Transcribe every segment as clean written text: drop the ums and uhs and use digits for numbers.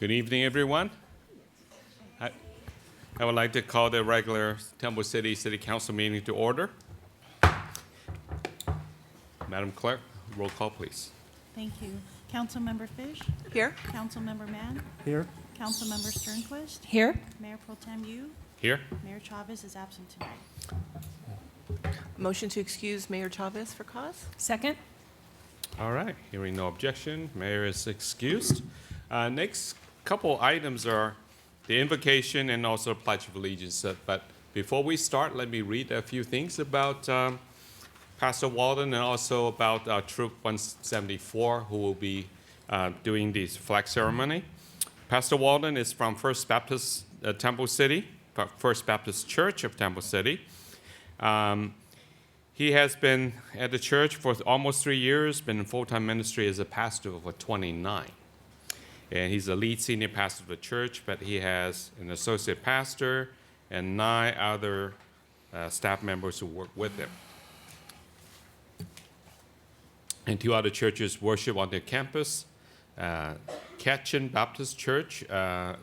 Good evening, everyone. I would like to call the regular Temple City City Council meeting to order. Madam Clerk, roll call, please. Thank you. Councilmember Fish? Here. Councilmember Mann? Here. Councilmember Sternquist? Here. Mayor Pro Tem Yu? Here. Mayor Chavez is absent tonight. Motion to excuse Mayor Chavez for cause. Second. All right, hearing no objection, Mayor is excused. Next couple items are the invocation and also Pledge of Allegiance. But before we start, let me read a few things about Pastor Walden and also about Troop 174, who will be doing this flag ceremony. Pastor Walden is from First Baptist Temple City, First Baptist Church of Temple City. He has been at the church for almost 3 years, been in full-time ministry as a pastor for 29. And he's the lead senior pastor of the church, but he has an associate pastor and 9 other staff members who work with him. And 2 other churches worship on their campus. Ketchen Baptist Church, I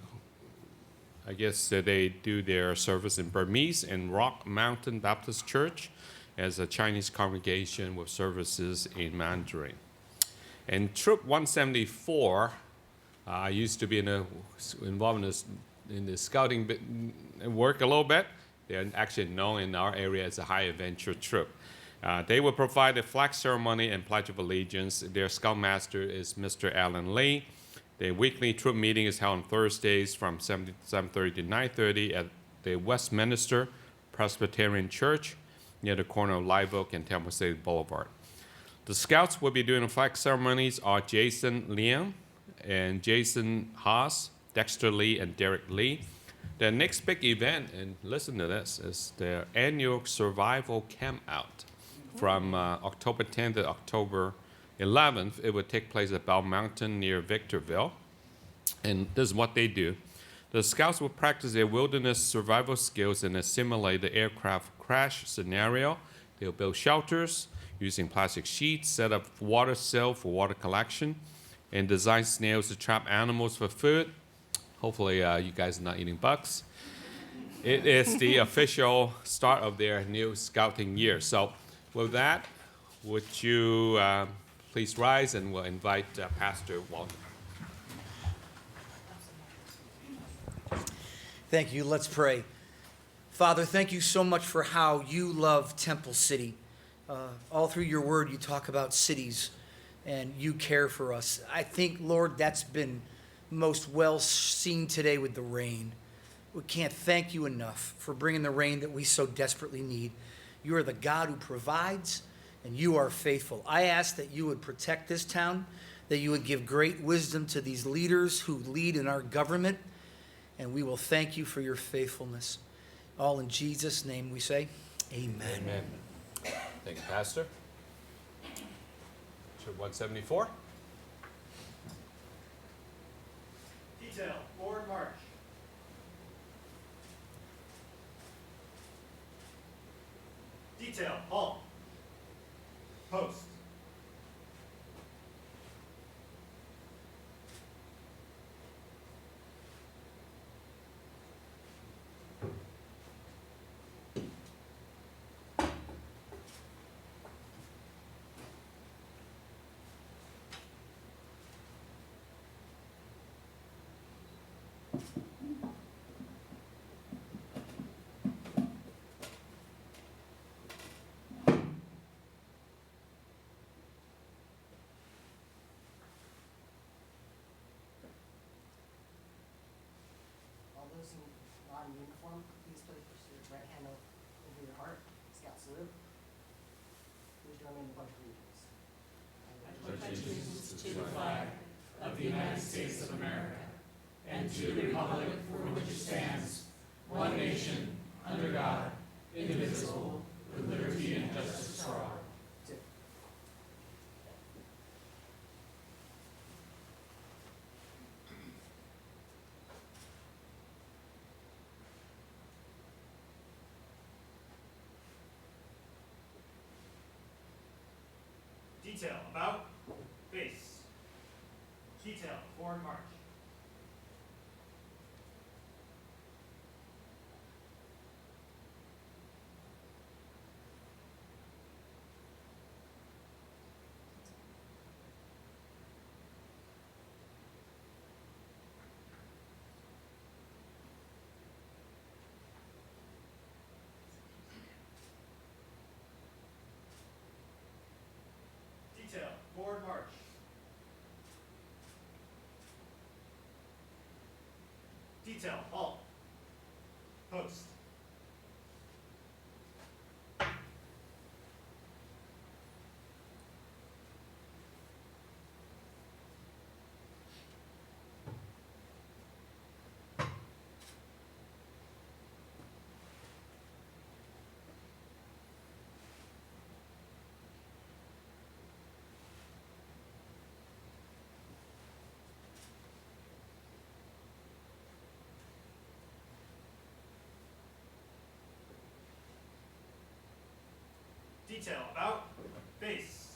guess they do their service in Burmese, and Rock Mountain Baptist Church as a Chinese congregation with services in Mandarin. And Troop 174, I used to be involved in the scouting work a little bit. They're actually known in our area as a high adventure troop. They will provide a flag ceremony and Pledge of Allegiance. Their scoutmaster is Mr. Alan Lee. The weekly troop meeting is held on Thursdays from 7:30 to 9:30 at the Westminster Presbyterian Church near the corner of Live Oak and Temple City Boulevard. The scouts will be doing the flag ceremonies are Jason Liam and Jason Haas, Dexter Lee, and Derek Lee. The next big event, and listen to this, is their annual survival camp out from October 10th to October 11th. It will take place at Bell Mountain near Victorville. And this is what they do. The scouts will practice their wilderness survival skills and simulate the aircraft crash scenario. They'll build shelters using plastic sheets, set up water cell for water collection, and design snails to trap animals for food. Hopefully you guys are not eating bugs. It is the official start of their new scouting year. So with that, would you please rise, and we'll invite Pastor Walden. Thank you. Let's pray. Father, thank you so much for how you love Temple City. All through your word, you talk about cities and you care for us. I think, Lord, that's been most well seen today with the rain. We can't thank you enough for bringing the rain that we so desperately need. You are the God who provides, and you are faithful. I ask that you would protect this town, that you would give great wisdom to these leaders who lead in our government, and we will thank you for your faithfulness. All in Jesus' name we say, amen. Amen. Thank you, Pastor. Troop 174. Detail, forward march. Detail, halt. Post. All those not in uniform, please place your right hand over your heart. Scout salute. Please join me in the Pledge of Allegiance. Detail, about, face. Detail, forward march. Detail, halt. Post. Detail, about, base.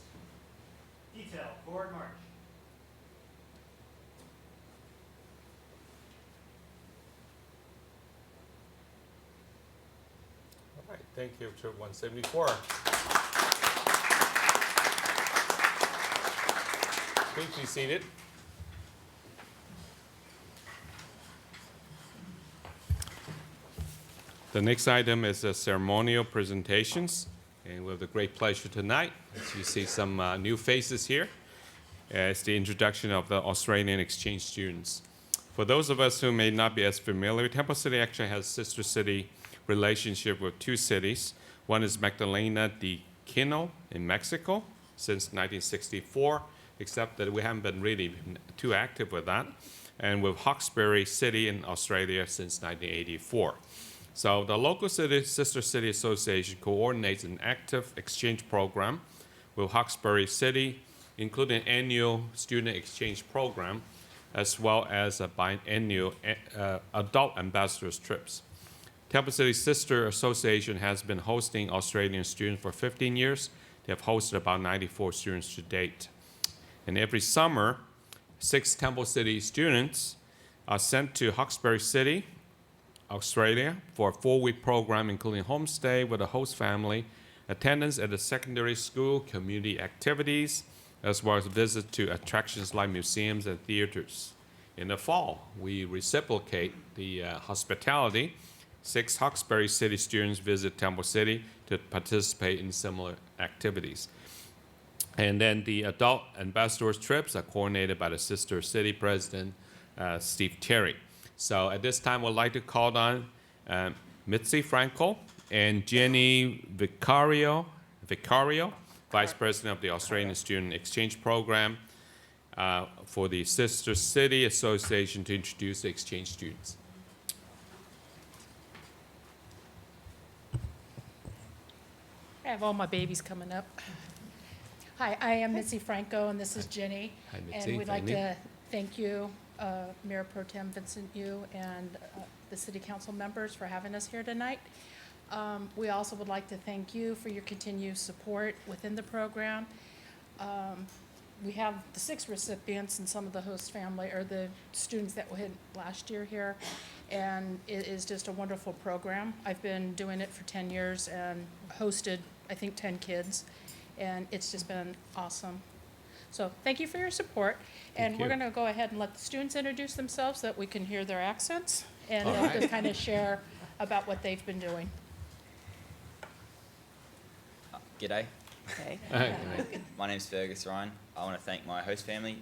Detail, forward march. All right, thank you, Troop 174. Please be seated. The next item is the ceremonial presentations, and we have the great pleasure tonight, as you see some new faces here, it's the introduction of the Australian exchange students. For those of us who may not be as familiar, Temple City actually has sister city relationship with two cities. One is Magdalena de Quino in Mexico since 1964, except that we haven't been really too active with that, and with Hawkesbury City in Australia since 1984. So the local city, Sister City Association coordinates an active exchange program with Hawkesbury City, including an annual student exchange program, as well as a biannual adult ambassadors trips. Temple City Sister Association has been hosting Australian students for 15 years. They have hosted about 94 students to date. And every summer, 6 Temple City students are sent to Hawkesbury City, Australia, for a 4-week program including homestay with a host family, attendance at the secondary school, community activities, as well as visits to attractions like museums and theaters. In the fall, we reciprocate the hospitality. 6 Hawkesbury City students visit Temple City to participate in similar activities. And then the adult ambassadors trips are coordinated by the Sister City President, Steve Terry. So at this time, we'd like to call on Mitzi Franco and Jenny Vicario, Vice President of the Australian Student Exchange Program, for the Sister City Association to introduce the exchange students. I have all my babies coming up. Hi, I am Mitzi Franco, and this is Jenny. Hi, Mitzi. And we'd like Jenny. to thank you, Mayor Pro Tem Vincent Yu, and the city council members for having us here tonight. We also would like to thank you for your continued support within the program. We have the 6 recipients and some of the host family, or the students that we had last year here, and it is just a wonderful program. I've been doing it for 10 years and hosted, I think, 10 kids, and it's just been awesome. So thank you for your support, and we're you. going to go ahead and let the students introduce themselves so that we can hear their accents, and All they'll right. just kind of share about what they've been doing. G'day, Okay. my name's Fergus Ryan. I want to thank my host family,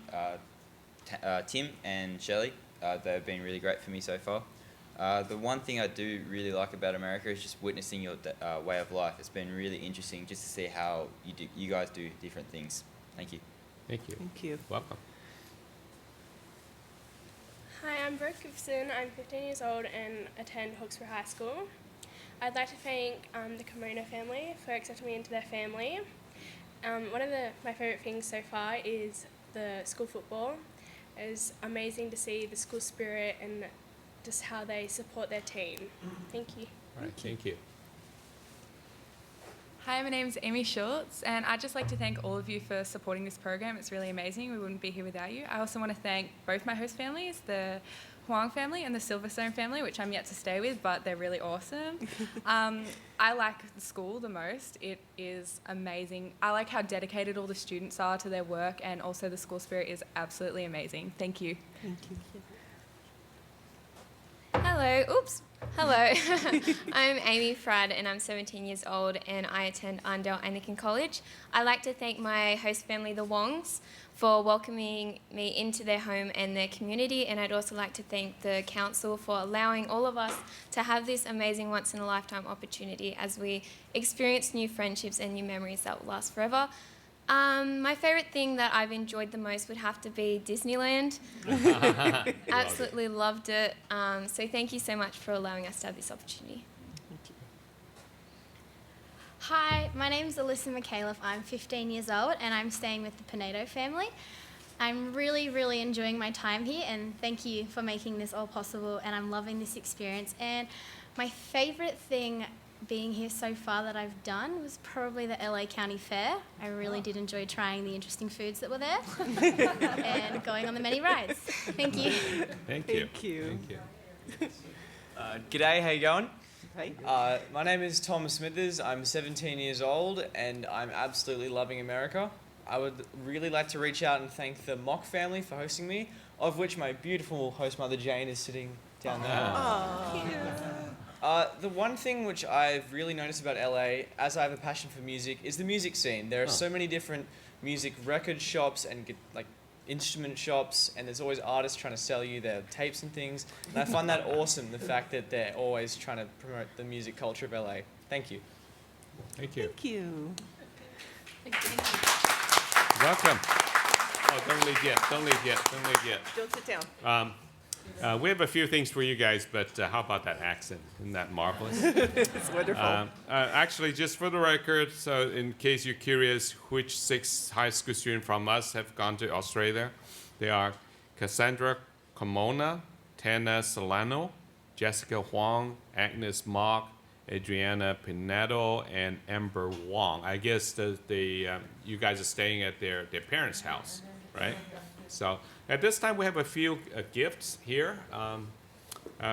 Tim and Shelley. They've been really great for me so far. The one thing I do really like about America is just witnessing your way of life. It's been really interesting just to see how you guys do different things. Thank you. Thank you. Thank you. Welcome. Hi, I'm Brooke Gibson. I'm 15 years old and attend Hawkesbury High School. I'd like to thank the Camarino family for accepting me into their family. One of my favourite things so far is the school football. It's amazing to see the school spirit and just how they support their team. Thank you. All right, thank you. Hi, my name's Amy Schultz, and I'd just like to thank all of you for supporting this program. It's really amazing. We wouldn't be here without you. I also want to thank both my host families, the Huang family and the Silverstone family, which I'm yet to stay with, but they're really awesome. I like the school the most. It is amazing. I like how dedicated all the students are to their work, and also the school spirit is absolutely amazing. Thank you. Thank you. Hello, Hello. Oops. Hello. I'm Amy Fradd and I'm 17 years old and I attend Arndale Anglican College. I'd like to thank my host family, the Wongs, for welcoming me into their home and their community, and I'd also like to thank the council for allowing all of us to have this amazing once-in-a-lifetime opportunity as we experience new friendships and new memories that will last forever. My favourite thing that I've enjoyed the most would have to be Disneyland. Absolutely loved it. So thank you so much for allowing us to have this opportunity. Hi, my name's Alyssa McAuliffe. I'm 15 years old and I'm staying with the Pinedo family. I'm really enjoying my time here and thank you for making this all possible, and I'm loving this experience. And my favourite thing being here so far that I've done was probably the LA County Fair. I really did enjoy trying the interesting foods that were there and going on the many rides. Thank you. Thank you. Thank you. Thank you. G'day, how you going? Hey. My name is Tom Smithers. I'm 17 years old and I'm absolutely loving America. I would really like to reach out and thank the Mock family for hosting me, of which my beautiful host mother Jane is sitting down there. The one thing which I've really noticed about LA, as I have a passion for music, is the music scene. There are so many different music record shops and like instrument shops, and there's always artists trying to sell you their tapes and things. And I find that awesome, the fact that they're always trying to promote the music culture of LA. Thank you. Thank you. Thank you. Welcome. Oh, don't leave yet. Don't leave yet. Don't leave yet. Don't sit down. We have a few things for you guys, but how about that accent? Isn't that marvelous? It's wonderful. Actually, just for the record, so in case you're curious, which 6 high school students from us have gone to Australia, they are Cassandra Carmona, Tana Solano, Jessica Huang, Agnes Mock, Adriana Pinedo, and Amber Wong. I guess you guys are staying at their parents' house, right? So at this time, we have a few gifts here.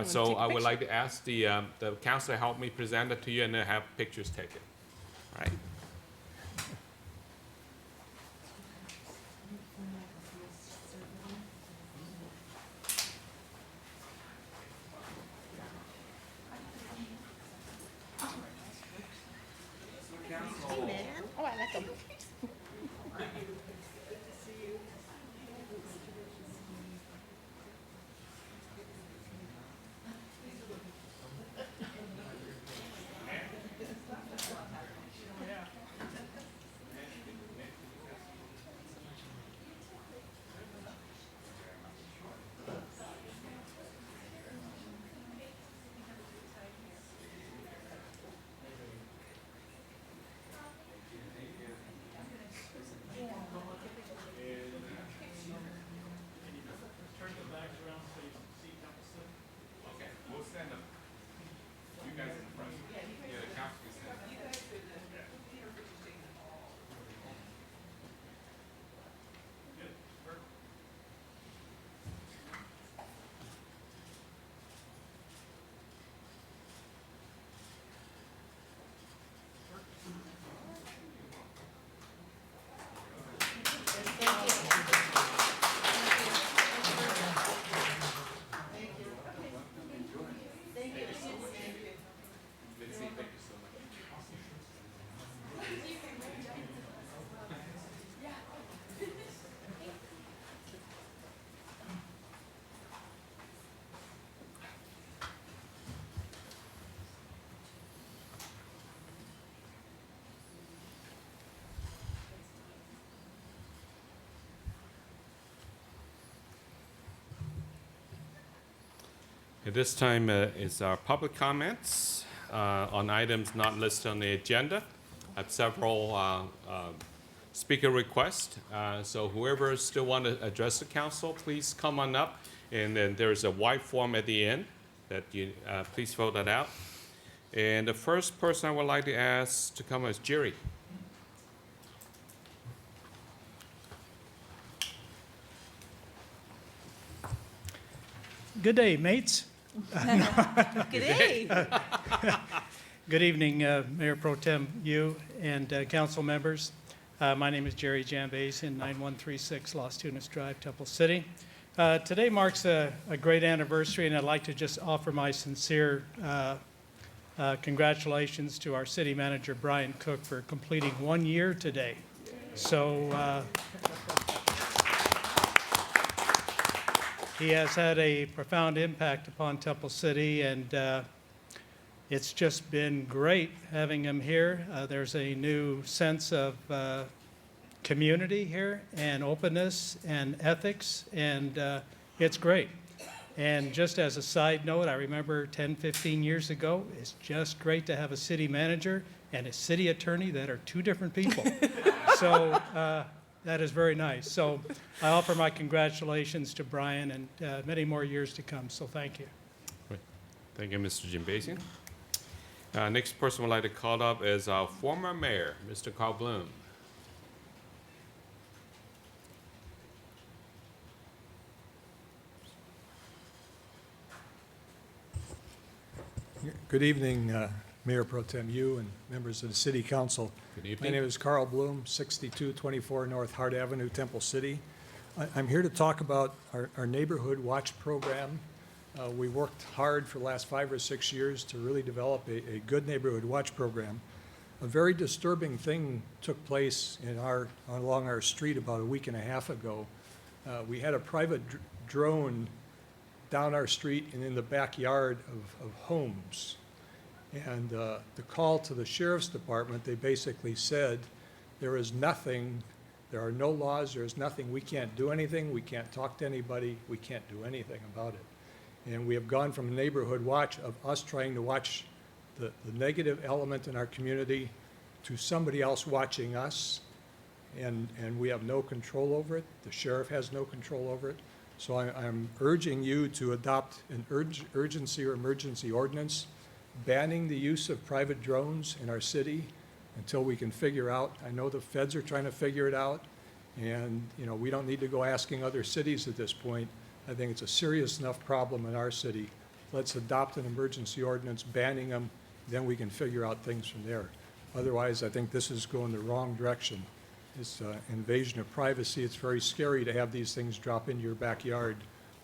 So I would like to ask the counselor to help me present it to you and then have pictures taken. All right. Hey, man. Oh, I like them. Turn the bags around so you can see Temple City. Okay, we'll stand up. You guys in front. Yeah, the counselor can stand up. At this time is our public comments on items not listed on the agenda. I have several speaker requests. So whoever still want to address the council, please come on up. And then there's a white form at the end that you please fill that out. And the first person I would like to ask to come is Jerry. Good day, mates. Good day. Good evening, Mayor Pro Tem, you and council members. My name is Jerry Jambase in 9136 Las Tunas Drive, Temple City. Today marks a great anniversary, and I'd like to just offer my sincere congratulations to our city manager, Brian Cook, for completing 1 year today. So he has had a profound impact upon Temple City, and it's just been great having him here. There's a new sense of community here and openness and ethics, and it's great. And just as a side note, I remember 10, 15 years ago, it's just great to have a city manager and a city attorney that are two different people. So that is very nice. So I offer my congratulations to Brian, and many more years to come, so thank you. Great. Thank you, Mr. Jim Basin. Next person we'd like to call up is our former mayor, Mr. Carl Bloom. Good evening, Mayor Pro Tem Yu and members of the City Council. Good evening. My name is Carl Bloom, 6224 North Hart Avenue, Temple City. I'm here to talk about our Neighborhood Watch program. We worked hard for the last 5 or 6 years to really develop a good Neighborhood Watch program. A very disturbing thing took place along our street about a week and a half ago. We had a private drone down our street and in the backyard of homes. And the call to the sheriff's department, they basically said, there is nothing, there are no laws, there is nothing, we can't do anything, we can't talk to anybody, we can't do anything about it. And we have gone from a neighborhood watch of us trying to watch the negative element in our community to somebody else watching us, and we have no control over it. The sheriff has no control over it. So I'm urging you to adopt an urgency or emergency ordinance banning the use of private drones in our city until we can figure out. I know the feds are trying to figure it out, and we don't need to go asking other cities at this point. I think it's a serious enough problem in our city. Let's adopt an emergency ordinance banning them, then we can figure out things from there. Otherwise, I think this is going the wrong direction. This invasion of privacy, it's very scary to have these things drop into your backyard,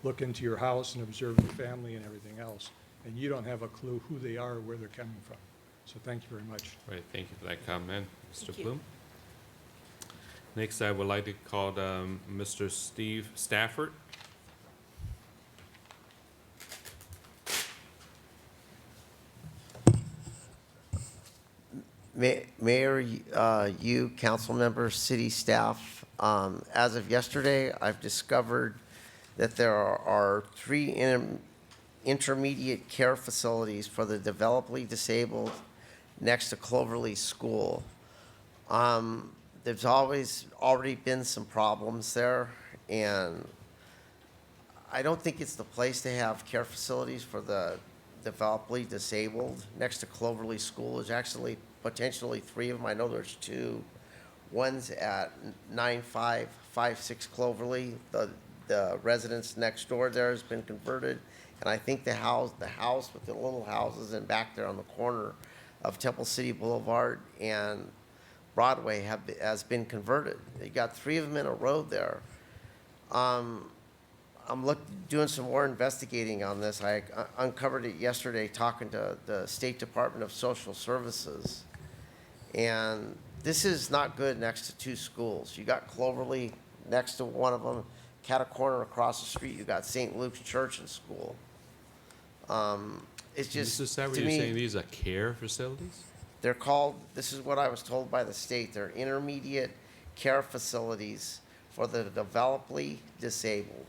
look into your house and observe your family and everything else. And you don't have a clue who they are or where they're coming from. So thank you very much. Right, thank you for that comment, Mr. Thank you. Bloom. Next, I would like to call Mr. Steve Stafford. Mayor, you, council members, city staff, as of yesterday, I've discovered that there are 3 intermediate care facilities for the developmentally disabled next to Cloverleaf School. There's already been some problems there, and I don't think it's the place to have care facilities for the developmentally disabled next to Cloverleaf School. There's actually potentially 3 of them. I know there's 2. One's at 9556 Cloverleaf. The residence next door there has been converted, and I think the house with the little houses and back there on the corner of Temple City Boulevard and Broadway has been converted. You got 3 of them in a row there. I'm doing some more investigating on this. I uncovered it yesterday talking to the State Department of Social Services. And this is not good next to 2 schools. You got Cloverleaf next to one of them, cat corner across the street, you got St. Luke's Church and School. It's just, Mr. Stafford, to you're me, saying these are care facilities? they're called, this is what I was told by the state, they're intermediate care facilities for the developmentally disabled.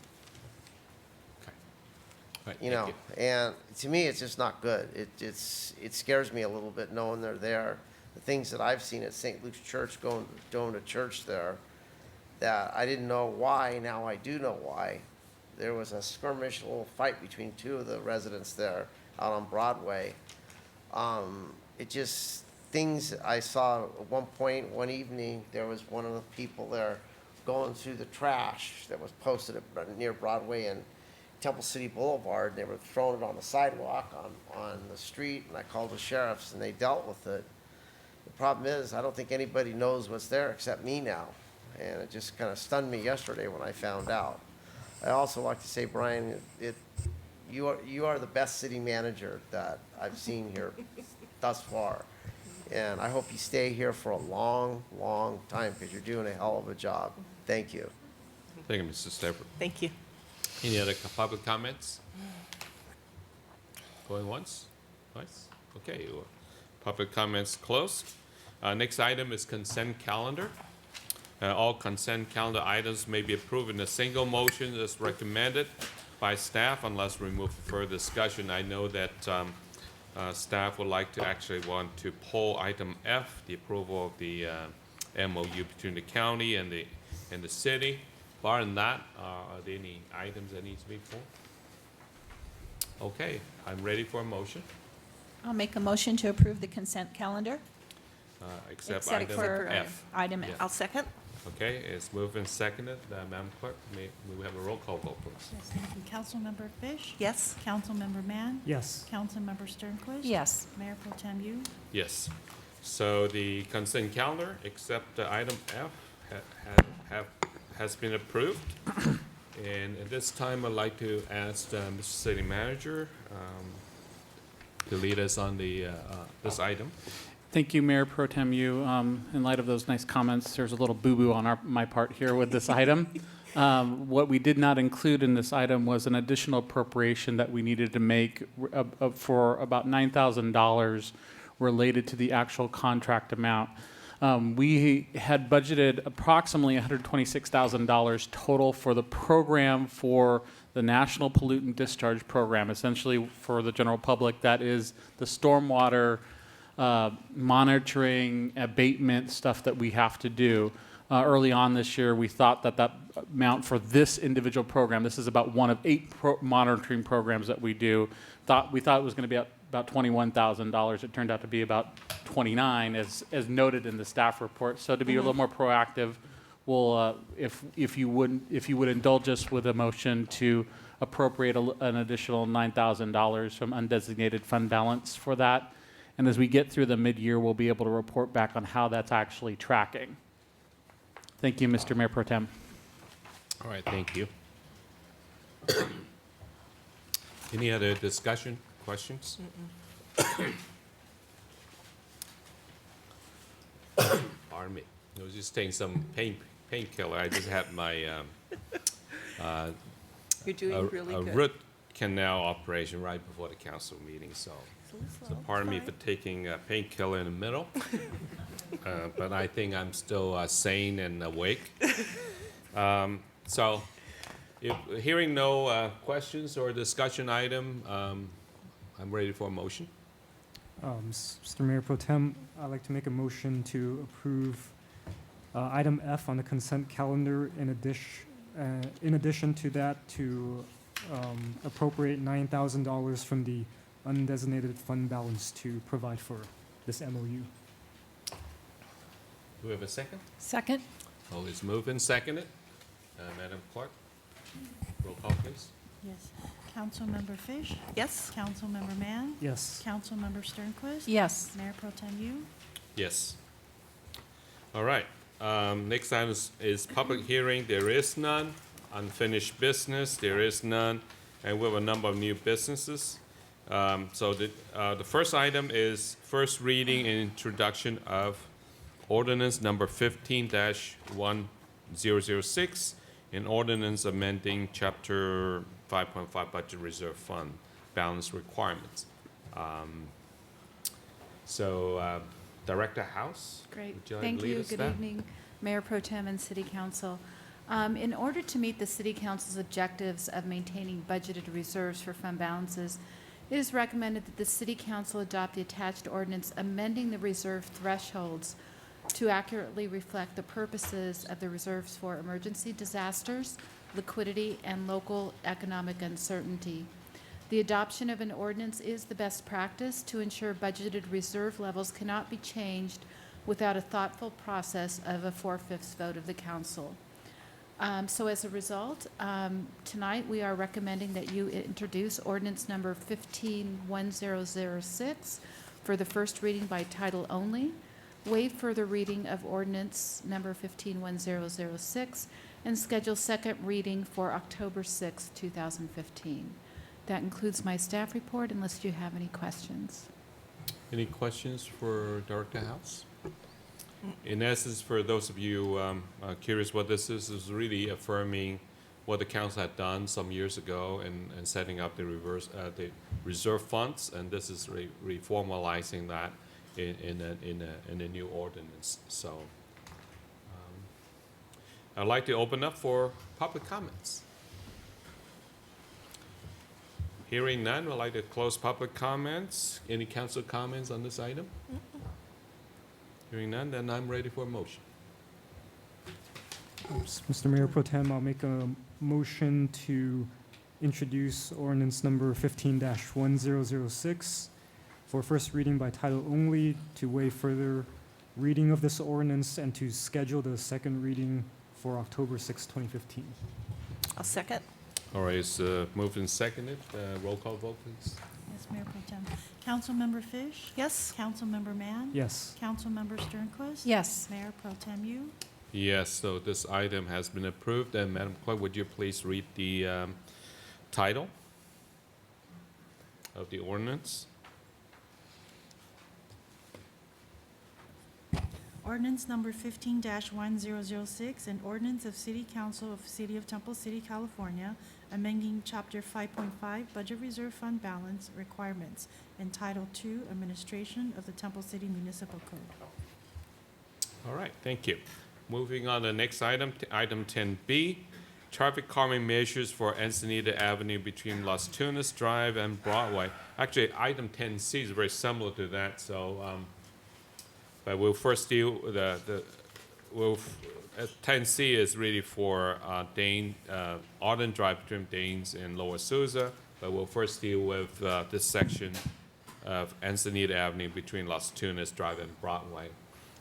Right, You thank know, and to me, it's just not good. It scares me a little bit knowing they're there. The things that I've seen at St. Luke's Church, going to church there, that I didn't know why, now I do know why. There was a skirmish, a little fight between 2 of the residents there out on Broadway. It just, things I saw at one point, one evening, there was one of the people there going through the trash that was posted near Broadway and Temple City Boulevard, and they were throwing it on the sidewalk on the street, and I called the sheriffs, and they dealt with it. The problem is, I don't think anybody knows what's there except me now, and it just kind of stunned me yesterday when I found out. I also like to say, Brian, you are the best city manager that I've seen here thus far. And I hope you stay here for a long, long time because you're doing a hell of a job. Thank you. Thank you, Mr. Stafford. Thank you. Any other public comments? Going once? Twice? Okay, well, public comments closed. Next item is consent calendar. All consent calendar items may be approved in a single motion as recommended by staff unless removed for further discussion. I know that staff would like to actually want to pull item F, the approval of the MOU between the county and the city. Barring that, are there any items that need to be pulled? Okay, I'm ready for a motion. I'll make a motion to approve the consent calendar. Except Except item for F. item F. Yeah. I'll second. Okay, it's moved and seconded. Madam Clerk, may we have a roll call vote, please? Yes, thank you. Councilmember Fish? Yes. Councilmember Mann? Yes. Councilmember Sternquist? Yes. Mayor Pro Tem You? Yes. So the consent calendar, except item F, has been approved. And at this time, I'd like to ask Mr. City Manager to lead us on this item. Thank you, Mayor Pro Tem You. In light of those nice comments, there's a little boo-boo on my part here with this item. What we did not include in this item was an additional appropriation that we needed to make for about $9,000 related to the actual contract amount. We had budgeted approximately $126,000 total for the program for the National Pollutant Discharge Program. Essentially, for the general public, that is the stormwater monitoring, abatement stuff that we have to do. Early on this year, we thought that amount for this individual program, this is about one of 8 monitoring programs that we do, we thought it was going to be about $21,000. It turned out to be about $29,000, as noted in the staff report. So to be a little more proactive, we'll, if you would indulge us with a motion to appropriate an additional $9,000 from undesignated fund balance for that. And as we get through the mid-year, we'll be able to report back on how that's actually tracking. Thank you, Mr. Mayor Pro Tem. All right, thank you. Any other discussion, questions? Pardon me. I was just taking some painkiller. I just had my You're doing really a good. root canal operation right before the council meeting, so pardon me for taking a painkiller in the middle. But I think I'm still sane and awake. So, if hearing no questions or discussion item, I'm ready for a motion. Mr. Mayor Pro Tem, I'd like to make a motion to approve item F on the consent calendar. In addition to that, to appropriate $9,000 from the undesignated fund balance to provide for this MOU. Do we have a second? Second. Oh, it's moved and seconded. Madam Clerk, roll call, please. Yes. Councilmember Fish? Yes. Councilmember Mann? Yes. Councilmember Sternquist? Yes. Mayor Pro Tem You? Yes. All right. Next item is public hearing. There is none. Unfinished business, there is none. And we have a number of new businesses. So the first item is first reading and introduction of ordinance number 15-1006, an ordinance amending chapter 5.5 budget reserve fund balance requirements. Director House? Great. Would you like Thank to lead you. us Good there? evening, Mayor Pro Tem and City Council. In order to meet the City Council's objectives of maintaining budgeted reserves for fund balances, it is recommended that the City Council adopt the attached ordinance amending the reserve thresholds to accurately reflect the purposes of the reserves for emergency disasters, liquidity, and local economic uncertainty. The adoption of an ordinance is the best practice to ensure budgeted reserve levels cannot be changed without a thoughtful process of a 4/5 vote of the council. So as a result, tonight we are recommending that you introduce ordinance number 15-1006 for the first reading by title only, waive further reading of ordinance number 15-1006, and schedule second reading for October 6, 2015. That includes my staff report, unless you have any questions. Any questions for Director House? In essence, for those of you curious what this is really affirming what the council had done some years ago and setting up the reserve funds, and this is reformalizing that in a new ordinance. So I'd like to open up for public comments. Hearing none, I'd like to close public comments. Any council comments on this item? Hearing none, then I'm ready for a motion. Mr. Mayor Pro Tem, I'll make a motion to introduce ordinance number 15-1006 for first reading by title only, to waive further reading of this ordinance, and to schedule the second reading for October 6, 2015. I'll second. All right, it's moved and seconded. Roll call vote, please. Yes, Mayor Pro Tem. Councilmember Fish? Yes. Councilmember Mann? Yes. Councilmember Sternquist? Yes. Mayor Pro Tem You? Yes, so this item has been approved. And Madam Clerk, would you please read the title of the ordinance? Ordinance number 15-1006, an ordinance of City Council of City of Temple City, California, amending Chapter 5.5 Budget Reserve Fund Balance Requirements and Title II Administration of the Temple City Municipal Code. All right, thank you. Moving on to the next item, item 10B, traffic calming measures for Encinita Avenue between Las Tunas Drive and Broadway. Actually, item 10C is very similar to that, so but we'll first deal with 10C is really for Arden Drive between Danes and Lower Sousa, but we'll first deal with this section of Encinita Avenue between Las Tunas Drive and Broadway.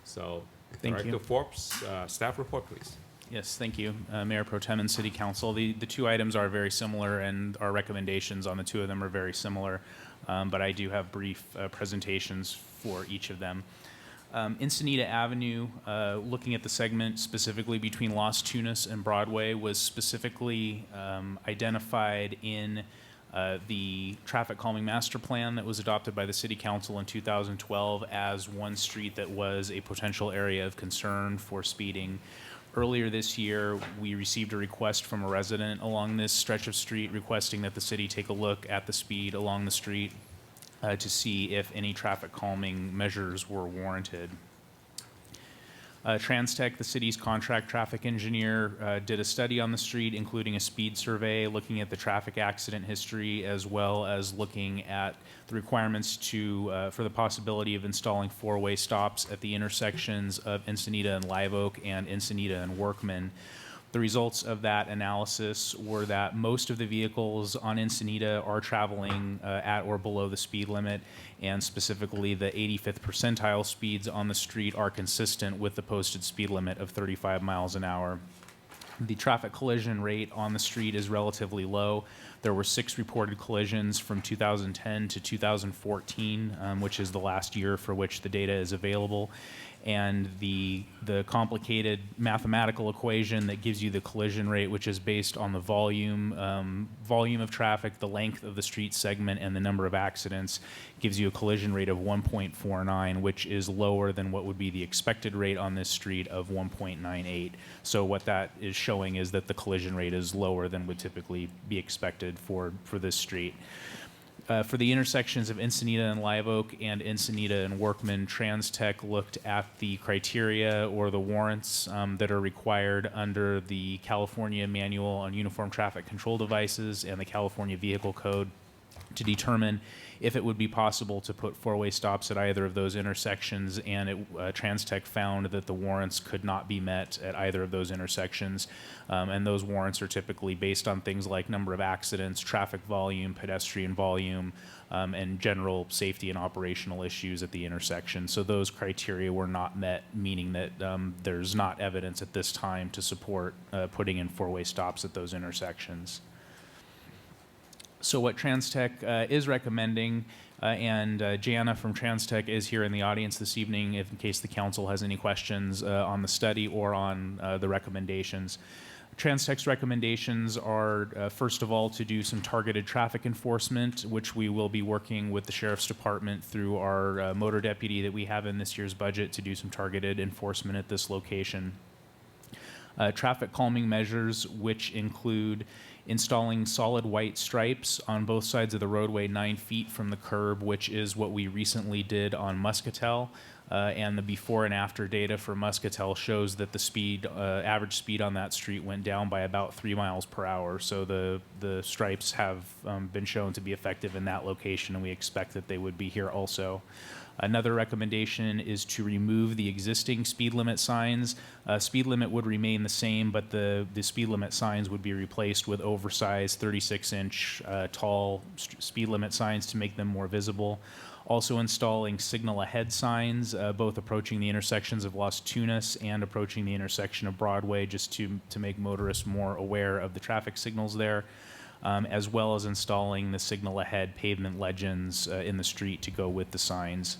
So, Thank Director you. Forbes, staff report, please. Yes, thank you, Mayor Pro Tem and City Council. The two items are very similar, and our recommendations on the two of them are very similar, but I do have brief presentations for each of them. Encinita Avenue, looking at the segment specifically between Las Tunas and Broadway, was specifically identified in the traffic calming master plan that was adopted by the City Council in 2012 as one street that was a potential area of concern for speeding. Earlier this year, we received a request from a resident along this stretch of street requesting that the city take a look at the speed along the street to see if any traffic calming measures were warranted. TransTech, the city's contract traffic engineer, did a study on the street, including a speed survey, looking at the traffic accident history, as well as looking at the requirements for the possibility of installing four-way stops at the intersections of Encinita and Live Oak and Encinita and Workman. The results of that analysis were that most of the vehicles on Encinita are traveling at or below the speed limit, and specifically the 85th percentile speeds on the street are consistent with the posted speed limit of 35 miles an hour. The traffic collision rate on the street is relatively low. There were 6 reported collisions from 2010 to 2014, which is the last year for which the data is available. And the complicated mathematical equation that gives you the collision rate, which is based on the volume of traffic, the length of the street segment, and the number of accidents, gives you a collision rate of 1.49, which is lower than what would be the expected rate on this street of 1.98. So what that is showing is that the collision rate is lower than would typically be expected for this street. For the intersections of Encinita and Live Oak and Encinita and Workman, TransTech looked at the criteria or the warrants that are required under the California Manual on Uniform Traffic Control Devices and the California Vehicle Code to determine if it would be possible to put four-way stops at either of those intersections, and TransTech found that the warrants could not be met at either of those intersections. And those warrants are typically based on things like number of accidents, traffic volume, pedestrian volume, and general safety and operational issues at the intersection. So those criteria were not met, meaning that there's not evidence at this time to support putting in four-way stops at those intersections. So what TransTech is recommending, and Jana from TransTech is here in the audience this evening in case the council has any questions on the study or on the recommendations. TransTech's recommendations are, first of all, to do some targeted traffic enforcement, which we will be working with the Sheriff's Department through our motor deputy that we have in this year's budget to do some targeted enforcement at this location. Traffic calming measures, which include installing solid white stripes on both sides of the roadway 9 feet from the curb, which is what we recently did on Muscatel. And the before and after data for Muscatel shows that the speed, average speed on that street went down by about 3 miles per hour. So the stripes have been shown to be effective in that location, and we expect that they would be here also. Another recommendation is to remove the existing speed limit signs. Speed limit would remain the same, but the speed limit signs would be replaced with oversized 36-inch tall speed limit signs to make them more visible. Also installing signal ahead signs, both approaching the intersections of Las Tunas and approaching the intersection of Broadway, just to make motorists more aware of the traffic signals there, as well as installing the signal ahead pavement legends in the street to go with the signs.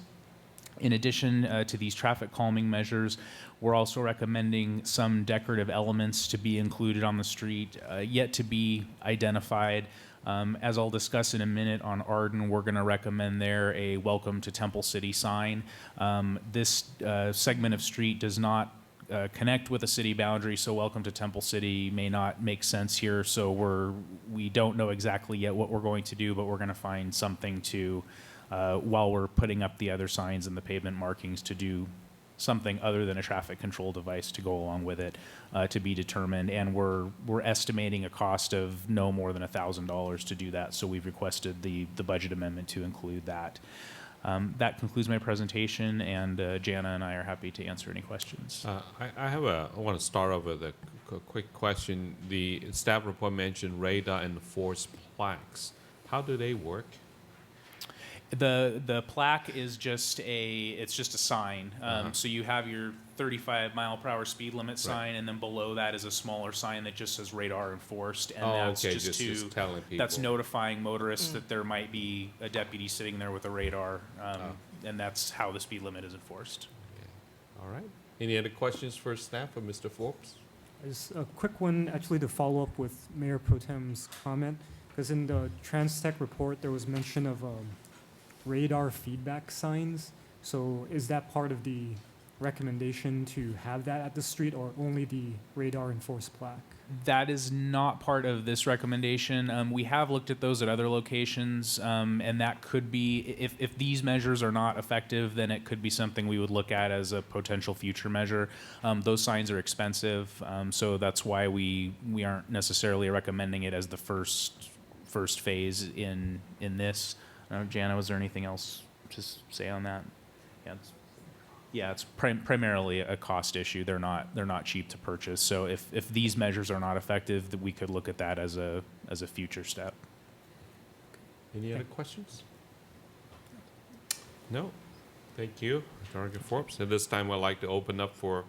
In addition to these traffic calming measures, we're also recommending some decorative elements to be included on the street, yet to be identified. As I'll discuss in a minute on Arden, we're going to recommend there a Welcome to Temple City sign. This segment of street does not connect with a city boundary, so Welcome to Temple City may not make sense here. So we don't know exactly yet what we're going to do, but we're going to find something to, while we're putting up the other signs and the pavement markings, to do something other than a traffic control device to go along with it, to be determined. And we're estimating a cost of no more than $1,000 to do that. So we've requested the budget amendment to include that. That concludes my presentation, and Jana and I are happy to answer any questions. I want to start off with a quick question. The staff report mentioned radar and force plaques. How do they work? The plaque is just a sign. So you have your 35 mile per hour speed limit sign, and then below that is a smaller sign that just says radar enforced, and that's just telling people. That's notifying motorists that there might be a deputy sitting there with a radar, and that's how the speed limit is enforced. Okay. All right. Any other questions for staff or Mr. Forbes? Just a quick one, actually, to follow up with Mayor Pro Tem's comment, because in the TransTech report there was mention of radar feedback signs. So is that part of the recommendation to have that at the street, or only the radar enforced plaque? That is not part of this recommendation. We have looked at those at other locations, and that could be, if these measures are not effective, then it could be something we would look at as a potential future measure. Those signs are expensive, so that's why we aren't necessarily recommending it as the first phase in this. Jana, was there anything else to say on that? It's primarily a cost issue. They're not cheap to purchase. So if these measures are not effective, then we could look at that as a future step. Any other questions? No. Thank you, Director Forbes. At this time, I'd like to open up for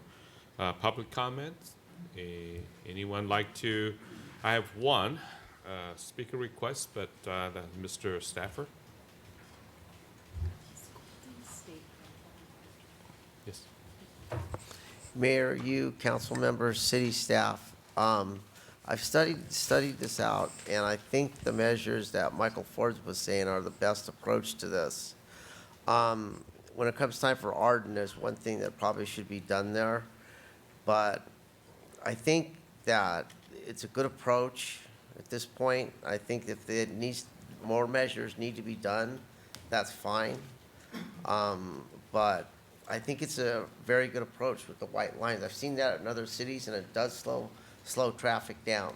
public comments. Anyone like to? I have one speaker request, but Mr. Stafford. Yes. Mayor, you, council members, city staff, I've studied this out, and I think the measures that Michael Forbes was saying are the best approach to this. When it comes time for Arden, there's one thing that probably should be done there, but I think that it's a good approach at this point. I think if it needs, more measures need to be done, that's fine. But I think it's a very good approach with the white lines. I've seen that in other cities, and it does slow traffic down.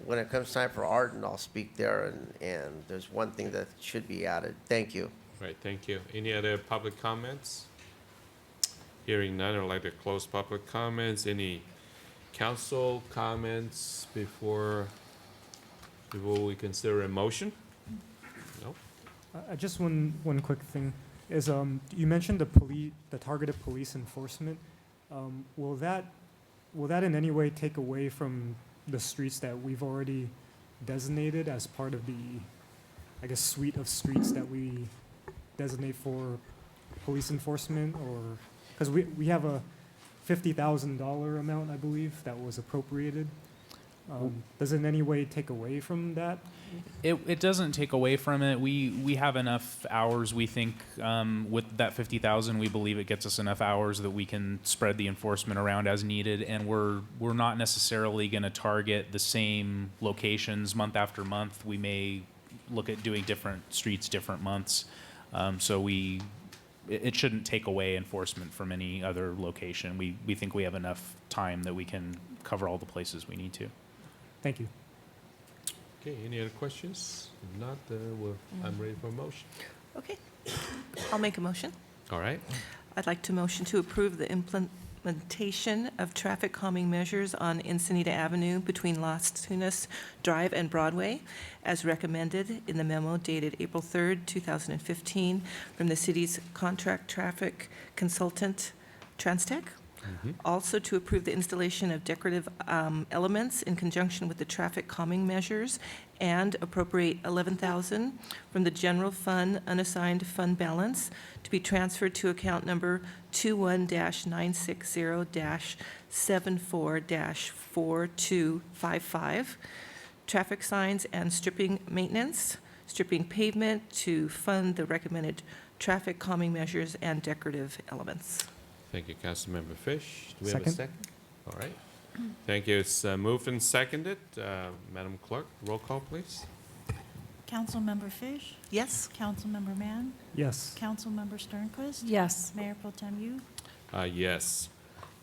When it comes time for Arden, I'll speak there, and there's one thing that should be added. Thank you. Right, thank you. Any other public comments? Hearing none, I'd like to close public comments. Any council comments before we consider a motion? No? Just one quick thing is you mentioned the targeted police enforcement. Will that in any way take away from the streets that we've already designated as part of the, I guess, suite of streets that we designate for police enforcement? Or because we have $50,000 amount, I believe, that was appropriated. Does it in any way take away from that? It doesn't take away from it. We have enough hours. We think with that 50,000, we believe it gets us enough hours that we can spread the enforcement around as needed. And we're not necessarily going to target the same locations month after month. We may look at doing different streets different months. So it shouldn't take away enforcement from any other location. We think we have enough time that we can cover all the places we need to. Thank you. Okay, any other questions? If not, I'm ready for a motion. Okay. I'll make a motion. All right. I'd like to motion to approve the implementation of traffic calming measures on Encinitas Avenue between Las Tunas Drive and Broadway, as recommended in the memo dated April 3rd, 2015, from the city's contract traffic consultant, Transtech. Also to approve the installation of decorative elements in conjunction with the traffic calming measures and appropriate $11,000 from the general fund unassigned fund balance to be transferred to account number 21-960-74-4255, traffic signs and stripping maintenance, stripping pavement to fund the recommended traffic calming measures and decorative elements. Thank you, Councilmember Fish. Do we have a Second. second? All right. Thank you. It's moved and seconded. Madam Clerk, roll call, please. Councilmember Fish? Yes. Councilmember Mann? Yes. Councilmember Sternquist? Yes. Mayor Pro Tem Yu? Yes.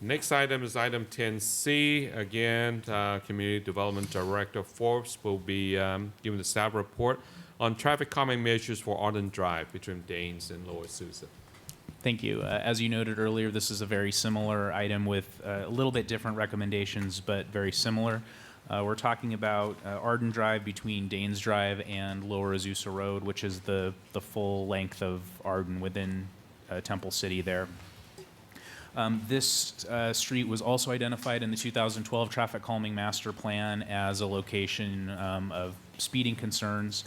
Next item is item 10C. Again, Community Development Director Forbes will be giving the staff report on traffic calming measures for Arden Drive between Danes and Lower Susan. Thank you. As you noted earlier, this is a very similar item with a little bit different recommendations, but very similar. We're talking about Arden Drive between Danes Drive and Lower Azusa Road, which is the full length of Arden within Temple City there. This street was also identified in the 2012 Traffic Calming Master Plan as a location of speeding concerns.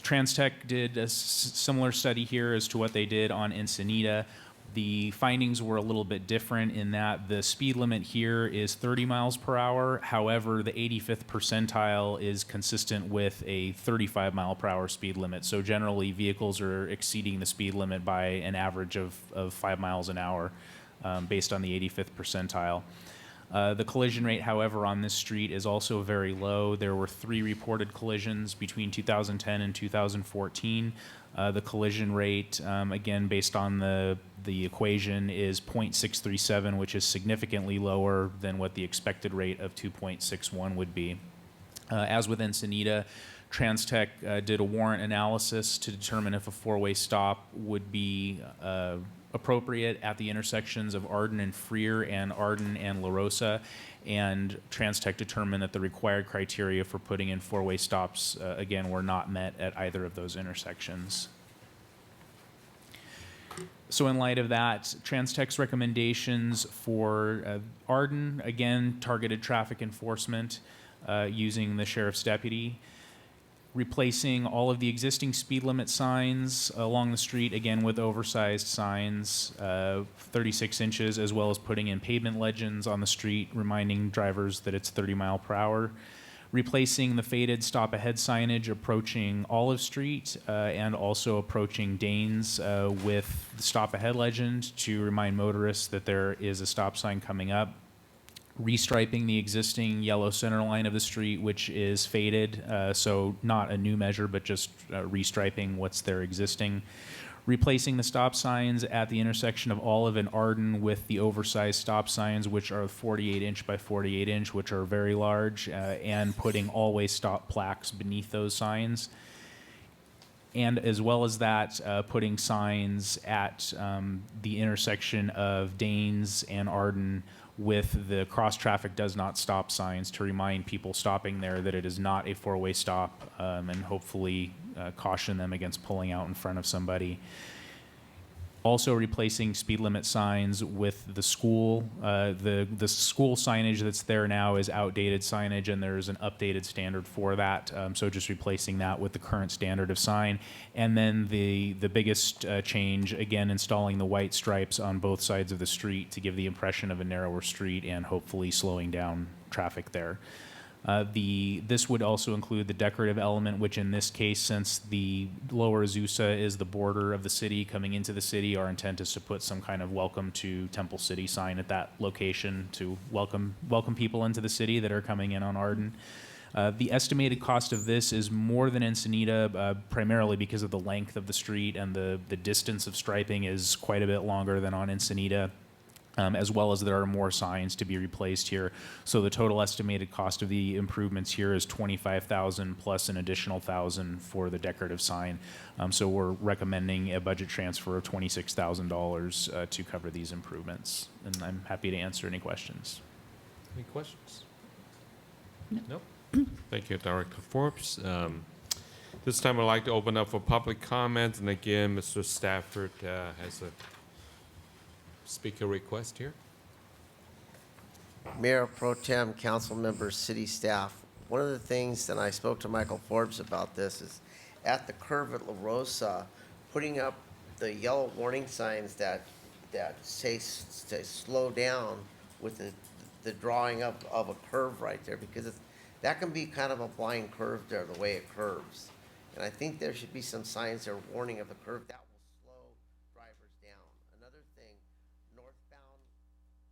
Transtech did a similar study here as to what they did on Encinitas. The findings were a little bit different in that the speed limit here is 30 miles per hour. However, the 85th percentile is consistent with a 35 mile per hour speed limit. So generally, vehicles are exceeding the speed limit by an average of 5 miles an hour based on the 85th percentile. The collision rate, however, on this street is also very low. There were 3 reported collisions between 2010 and 2014. The collision rate, again, based on the equation, is 0.637, which is significantly lower than what the expected rate of 2.61 would be. As with Encinitas, Transtech did a warrant analysis to determine if a 4-way stop would be appropriate at the intersections of Arden and Freer and Arden and La Rosa, and Transtech determined that the required criteria for putting in 4-way stops, again, were not met at either of those intersections. So in light of that, Transtech's recommendations for Arden, again, targeted traffic enforcement using the sheriff's deputy, replacing all of the existing speed limit signs along the street, again with oversized signs, 36 inches, as well as putting in pavement legends on the street, reminding drivers that it's 30 mile per hour. Replacing the faded stop ahead signage approaching Olive Street and also approaching Danes with the stop ahead legend to remind motorists that there is a stop sign coming up. Restriping the existing yellow center line of the street, which is faded, so not a new measure, but just restriping what's there existing. Replacing the stop signs at the intersection of Olive and Arden with the oversized stop signs, which are 48 inch by 48 inch, which are very large, and putting always stop plaques beneath those signs. And as well as that, putting signs at the intersection of Danes and Arden with the cross traffic does not stop signs to remind people stopping there that it is not a 4-way stop, and hopefully caution them against pulling out in front of somebody. Also replacing speed limit signs with the school. The school signage that's there now is outdated signage, and there's an updated standard for that. So just replacing that with the current standard of sign. And then the biggest change, again, installing the white stripes on both sides of the street to give the impression of a narrower street and hopefully slowing down traffic there. This would also include the decorative element, which in this case, since the Lower Azusa is the border of the city coming into the city, our intent is to put some kind of welcome to Temple City sign at that location to welcome people into the city that are coming in on Arden. The estimated cost of this is more than Encinitas, primarily because of the length of the street, and the distance of striping is quite a bit longer than on Encinitas. As well as there are more signs to be replaced here. So the total estimated cost of the improvements here is $25,000 plus an additional $1,000 for the decorative sign. So we're recommending a budget transfer of $26,000 to cover these improvements. And I'm happy to answer any questions. Any questions? No. Thank you, Director Forbes. This time I'd like to open up for public comment. And again, Mr. Stafford has a speaker request here. Mayor Pro Tem, council members, city staff, one of the things that I spoke to Michael Forbes about this is at the curve at La Rosa, putting up the yellow warning signs that say slow down with the drawing up of a curve right there, because that can be kind of a blind curve there, the way it curves. And I think there should be some signs there warning of the curve. That will slow drivers down. Another thing, northbound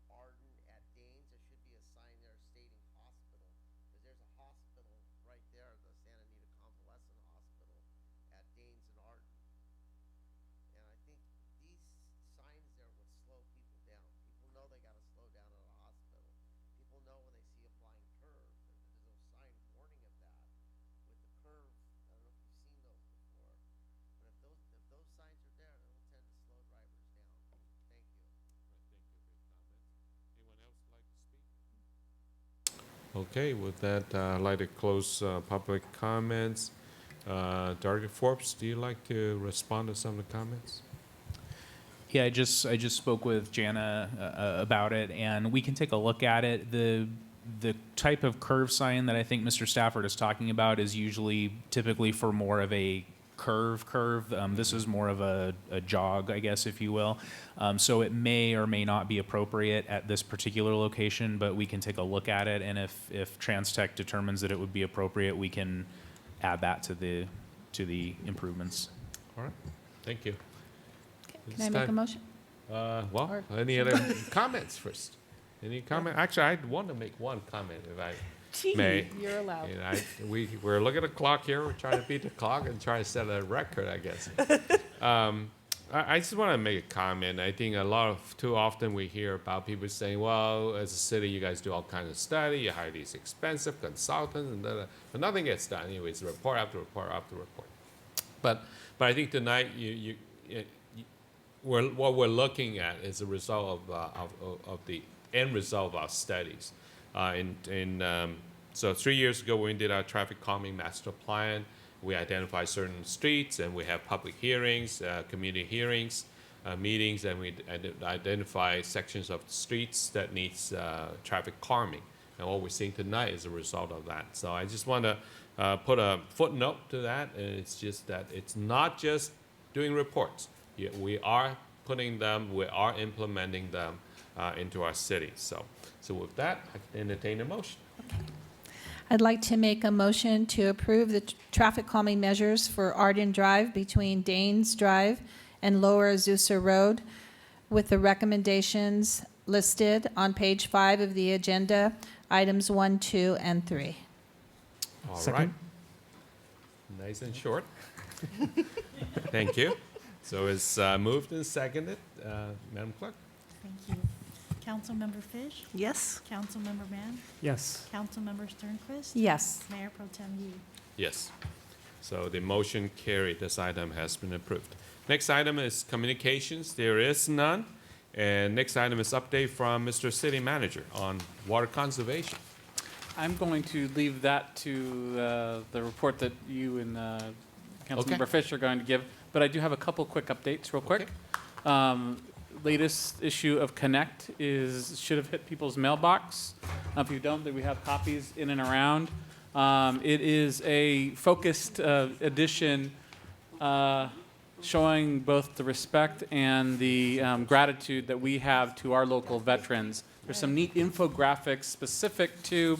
Arden at Danes, there should be a sign there stating hospital, because there's a hospital right there, the Santa Anita Convalescent Hospital at Danes and Arden. And I think these signs there would slow people down. People know they gotta slow down at a hospital. People know when they see a blind curve, there's no sign warning of that. With the curve, I don't know if you've seen those before, but if those signs are there, it'll tend to slow drivers down. Thank you. Anyone else like to speak? Okay, with that, I'd like to close public comments. Director Forbes, do you like to respond to some of the comments? Yeah, I just spoke with Jana about it, and we can take a look at it. The type of curve sign that I think Mr. Stafford is talking about is typically for more of a curve. This is more of a jog, I guess, if you will. So it may or may not be appropriate at this particular location, but we can take a look at it, and if TransTech determines that it would be appropriate, we can add that to the improvements. All right, thank you. Can I make a motion? Well, any other comments first? Any comment? Actually, I want to make one comment, if I may. You're allowed. You know, we're looking at the clock here. We're trying to beat the clock and try to set a record, I guess. I just want to make a comment. I think too often we hear about people saying, well, as a city, you guys do all kinds of study. You hire these expensive consultants, and but nothing gets done. Anyways, report after report after report. But I think tonight what we're looking at is a result of the end result of our studies. So 3 years ago, when we did our traffic calming master plan, we identified certain streets, and we have public hearings, community hearings, meetings, and we identify sections of streets that needs traffic calming. And what we're seeing tonight is a result of that. So I just want to put a footnote to that, and it's just that it's not just doing reports. We are putting them, we are implementing them into our city. So with that, I can entertain a motion. I'd like to make a motion to approve the traffic calming measures for Arden Drive between Danes Drive and Lower Azusa Road with the recommendations listed on page 5 of the agenda, items 1, 2, and 3. All Second. right. Nice and short. Thank you. So it's moved and seconded. Madam Clerk? Thank you. Councilmember Fish? Yes. Councilmember Mann? Yes. Councilmember Sternquist? Yes. Mayor Pro Tem Yu? Yes. So the motion carried. This item has been approved. Next item is communications. There is none. And next item is update from Mr. City Manager on water conservation. I'm going to leave that to the report that you and Councilmember Okay. Fish are going to give, but I do have a couple quick updates real quick. Latest issue of Connect should have hit people's mailbox. If you don't, then we have copies in and around. It is a focused edition showing both the respect and the gratitude that we have to our local veterans. There's some neat infographics specific to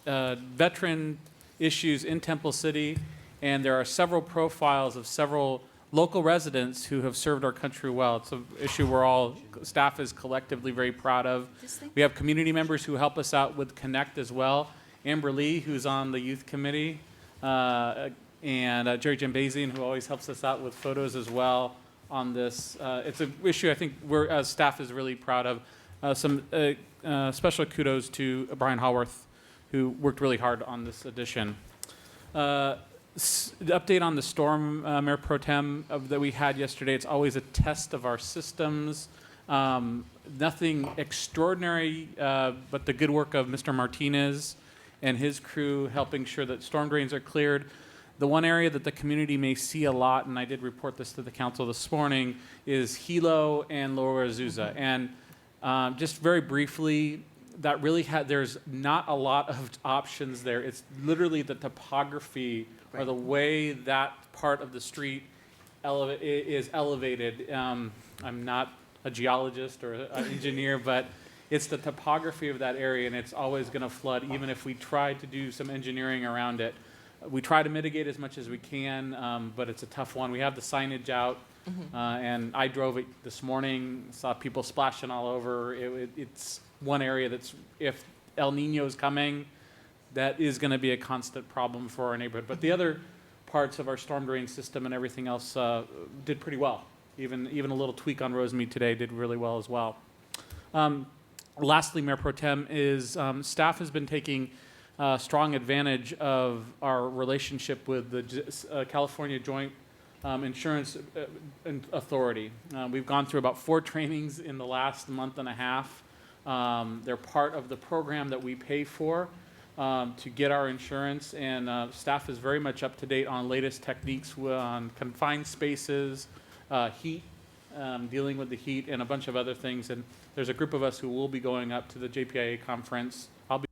veteran issues in Temple City, and there are several profiles of several local residents who have served our country well. It's an issue staff is collectively very proud of. We have community members who help us out with Connect as well. Amber Lee, who's on the youth committee, and Jerry Jambazian, who always helps us out with photos as well on this. It's an issue I think we're, as staff, is really proud of. Some special kudos to Brian Haworth, who worked really hard on this edition. The update on the storm, Mayor Pro Tem, that we had yesterday, it's always a test of our systems. Nothing extraordinary, but the good work of Mr. Martinez and his crew helping sure that storm drains are cleared. The one area that the community may see a lot, and I did report this to the council this morning, is Hilo and Lower Azusa. And just very briefly, that really there's not a lot of options there. It's literally the topography or the way that part of the street is elevated. I'm not a geologist or an engineer, but it's the topography of that area, and it's always going to flood, even if we try to do some engineering around it. We try to mitigate as much as we can, but it's a tough one. We have the signage out, and I drove it this morning, saw people splashing all over. It's one area that's, if El Nino is coming, that is going to be a constant problem for our neighborhood. But the other parts of our storm drain system and everything else did pretty well. Even a little tweak on Rosemead today did really well as well. Lastly, Mayor Pro Tem, is staff has been taking strong advantage of our relationship with the California Joint Insurance Authority. We've gone through about 4 trainings in the last month and a half. They're part of the program that we pay for to get our insurance, and staff is very much up to date on latest techniques on confined spaces, heat, dealing with the heat, and a bunch of other things. And there's a group of us who will be going up to the JPIA conference. I'll be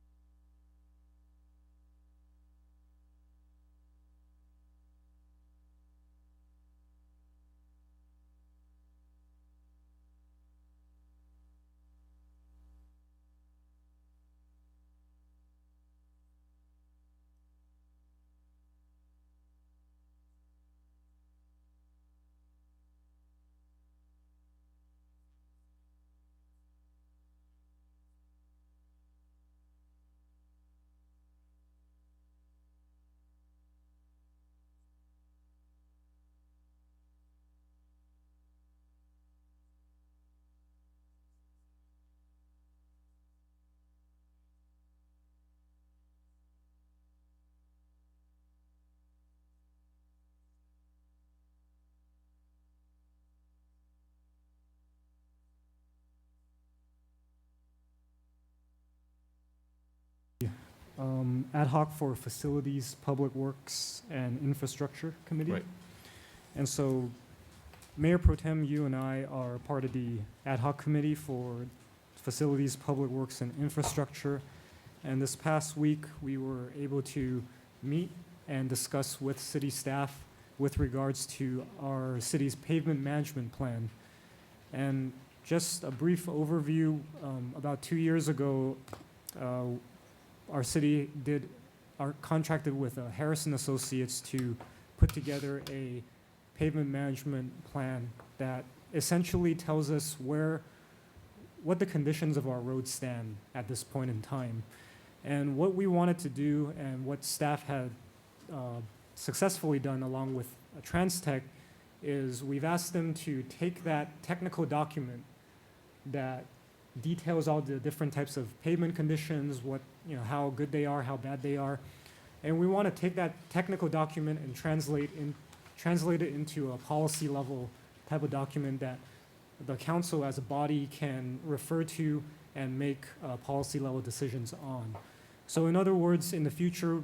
ad hoc for Facilities, Public Works, and Infrastructure Committee. Right. And so, Mayor Pro Tem, you and I are part of the ad hoc committee for Facilities, Public Works, and Infrastructure. And this past week, we were able to meet and discuss with city staff with regards to our city's pavement management plan. And just a brief overview, about 2 years ago, our city contracted with Harrison Associates to put together a pavement management plan that essentially tells us what the conditions of our roads stand at this point in time. And what we wanted to do, and what staff had successfully done along with TransTech, is we've asked them to take that technical document that details all the different types of pavement conditions, how good they are, how bad they are. And we want to take that technical document and translate it into a policy level type of document that the council as a body can refer to and make policy level decisions on. So in other words, in the future,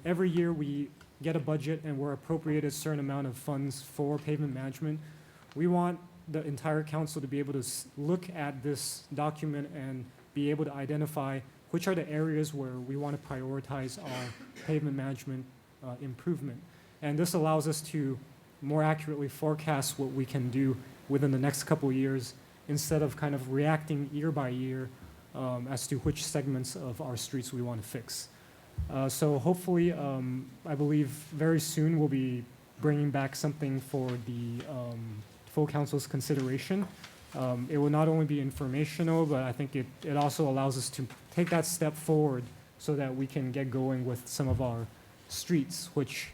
every year we get a budget and we're appropriated a certain amount of funds for pavement management. we want the entire council to be able to look at this document and be able to identify which are the areas where we want to prioritize our pavement management improvement. And this allows us to more accurately forecast what we can do within the next couple of years instead of kind of reacting year by year as to which segments of our streets we want to fix. So hopefully, I believe very soon we'll be bringing back something for the full council's consideration. It will not only be informational, but I think it also allows us to take that step forward so that we can get going with some of our streets, which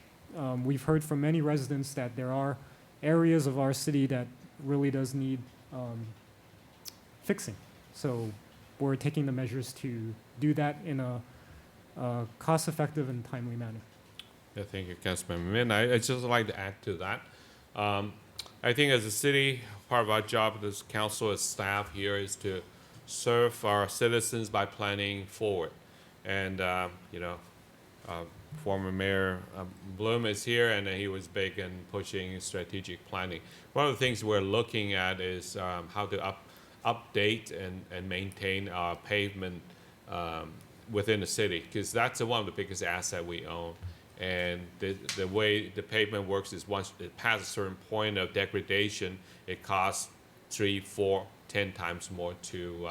we've heard from many residents that there are areas of our city that really does need fixing. So we're taking the measures to do that in a cost-effective and timely manner. Yeah, thank you, Councilmember Min. I'd just like to add to that. I think as a city, part of our job as council, as staff here, is to serve our citizens by planning forward. And, former Mayor Bloom is here, and he was big in pushing strategic planning. One of the things we're looking at is how to update and maintain our pavement within the city, because that's one of the biggest assets we own. And the way the pavement works is once it passes a certain point of degradation, it costs 3, 4, 10 times more to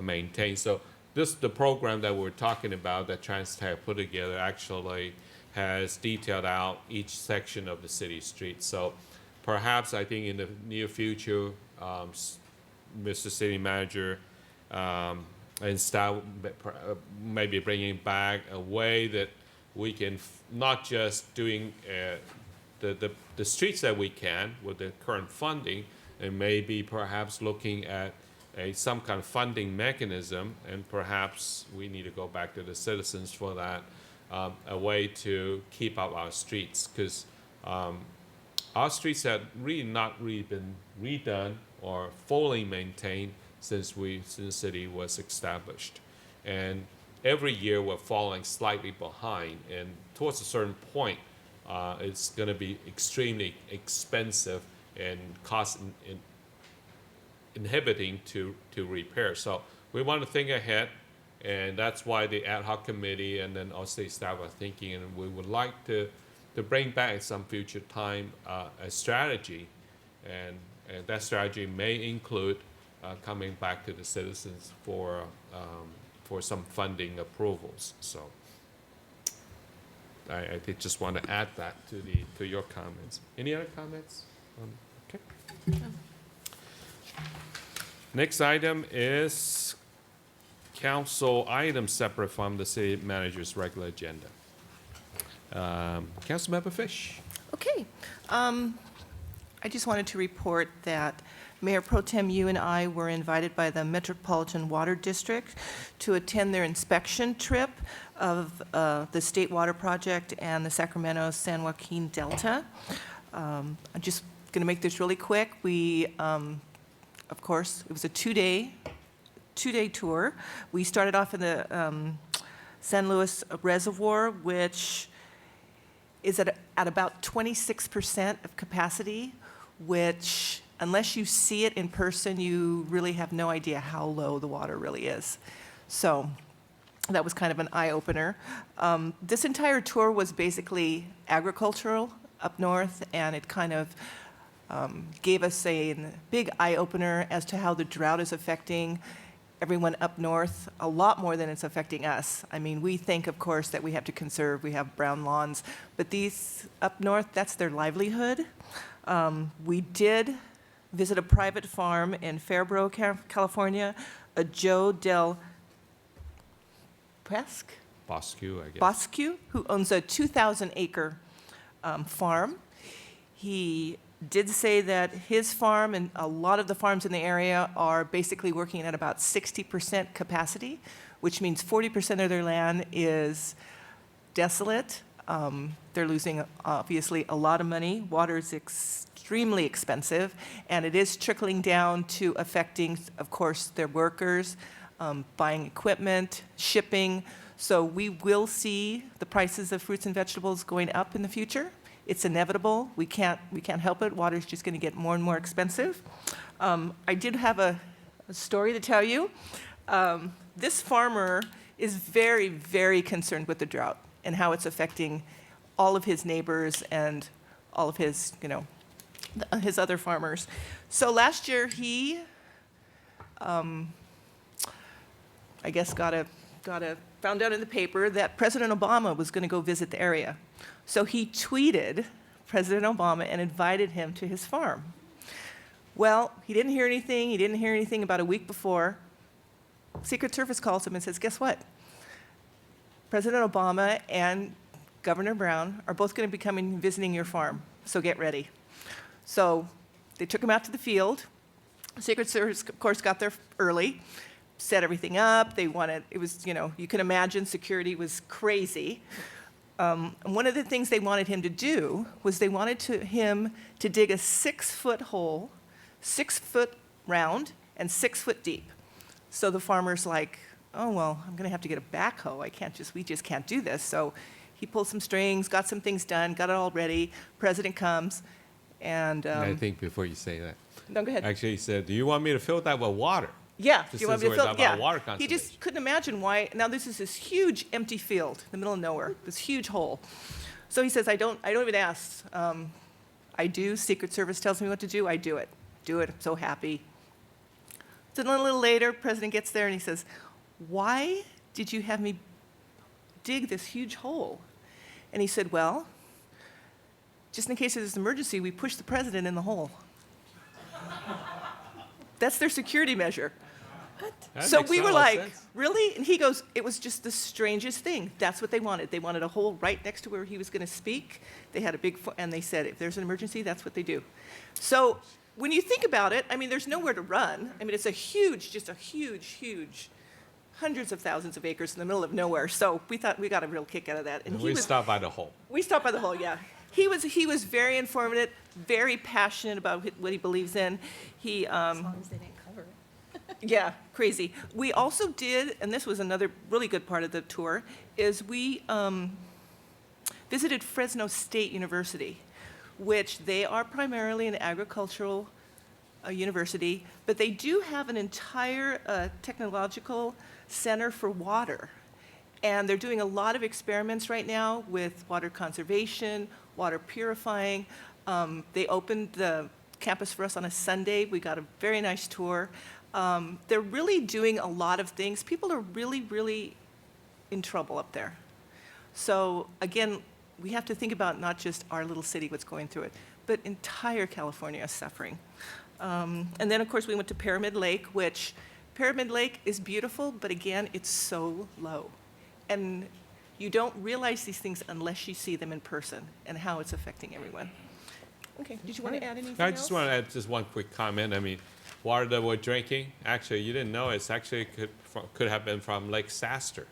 maintain. So the program that we're talking about that TransTech put together actually has detailed out each section of the city street. So perhaps I think in the near future, Mr. City Manager and staff maybe bringing back a way that we can not just doing the streets that we can with the current funding, and maybe perhaps looking at some kind of funding mechanism, and perhaps we need to go back to the citizens for that, a way to keep up our streets, because our streets have not really been redone or fully maintained since the city was established. And every year we're falling slightly behind, and towards a certain point, it's going to be extremely expensive and cost inhibiting to repair. So we want to think ahead, and that's why the ad hoc committee and then our state staff are thinking, and we would like to bring back at some future time a strategy, and that strategy may include coming back to the citizens for some funding approvals. So I did just want to add that to your comments. Any other comments? Okay. Next item is council items separate from the city manager's regular agenda. Councilmember Fish. Okay. I just wanted to report that Mayor Pro Tem, you and I were invited by the Metropolitan Water District to attend their inspection trip of the State Water Project and the Sacramento San Joaquin Delta. I'm just going to make this really quick. We, of course, it was a two-day tour. We started off in the San Luis Reservoir, which is at about 26% of capacity, which, unless you see it in person, you really have no idea how low the water really is. So that was kind of an eye-opener. This entire tour was basically agricultural up north, and it kind of gave us a big eye-opener as to how the drought is affecting everyone up north a lot more than it's affecting us. I mean, we think, of course, that we have to conserve, we have brown lawns, but these up north, that's their livelihood. We did visit a private farm in Fairborough, California, a Joe Del Bosque, I guess. Bosque, who owns a 2,000-acre farm. He did say that his farm and a lot of the farms in the area are basically working at about 60% capacity, which means 40% of their land is desolate. They're losing, obviously, a lot of money. Water is extremely expensive, and it is trickling down to affecting, of course, their workers, buying equipment, shipping. So we will see the prices of fruits and vegetables going up in the future, It's inevitable. We can't help it. Water's just going to get more and more expensive. I did have a story to tell you. This farmer is very, very concerned with the drought and how it's affecting all of his neighbors and all of his, his other farmers. So last year he, I guess, found out in the paper that President Obama was going to go visit the area. So he tweeted President Obama and invited him to his farm. Well, he didn't hear anything. He didn't hear anything about a week before. Secret Service calls him and says, guess what? President Obama and Governor Brown are both going to be coming and visiting your farm, so get ready. So they took him out to the field. Secret Service, of course, got there early, set everything up. It was, you can imagine security was crazy. One of the things they wanted him to do was they wanted him to dig a 6-foot hole, 6 foot round and 6 foot deep. So the farmer's like, oh, well, I'm going to have to get a backhoe. We just can't do this. So he pulled some strings, got some things done, got it all ready. President comes, and I think before you say that. No, go ahead. Actually, he said, do you want me to fill that with water? Yeah. Just Do you want me to since we're fill? talking about Yeah. water He conservation. just couldn't imagine why. Now this is this huge empty field in the middle of nowhere, this huge hole. So he says, I don't even ask. I do. Secret Service tells me what to do. I do it. I'm so happy. Then a little later, President gets there and he says, why did you have me dig this huge hole? And he said, well, just in case there's an emergency, we push the president in the hole. That's their security measure. So we were like, really? And he goes, it was just the strangest thing. That's what they wanted. They wanted a hole right next to where he was going to speak. They had a big, and they said, if there's an emergency, that's what they do. So when you think about it, there's nowhere to run. It's a huge, hundreds of thousands of acres in the middle of nowhere. So we thought we got a real kick out of that. And we stopped by the hole. We stopped by the hole, yeah. He was very informative, very passionate about what he believes in. As long as they didn't cover it. Yeah, crazy. We also did, and this was another really good part of the tour, is we visited Fresno State University, which they are primarily an agricultural university, but they do have an entire technological center for water. And they're doing a lot of experiments right now with water conservation, water purifying. They opened the campus for us on a Sunday. We got a very nice tour. They're really doing a lot of things. People are really, really in trouble up there. So again, we have to think about not just our little city, what's going through it, but entire California is suffering. And then, of course, we went to Pyramid Lake, which Pyramid Lake is beautiful, but again, it's so low. And you don't realize these things unless you see them in person and how it's affecting everyone. Okay, did you want to add anything I else? just want to add just one quick comment. Water that we're drinking, actually, you didn't know, it's actually could have been from Lake Saster,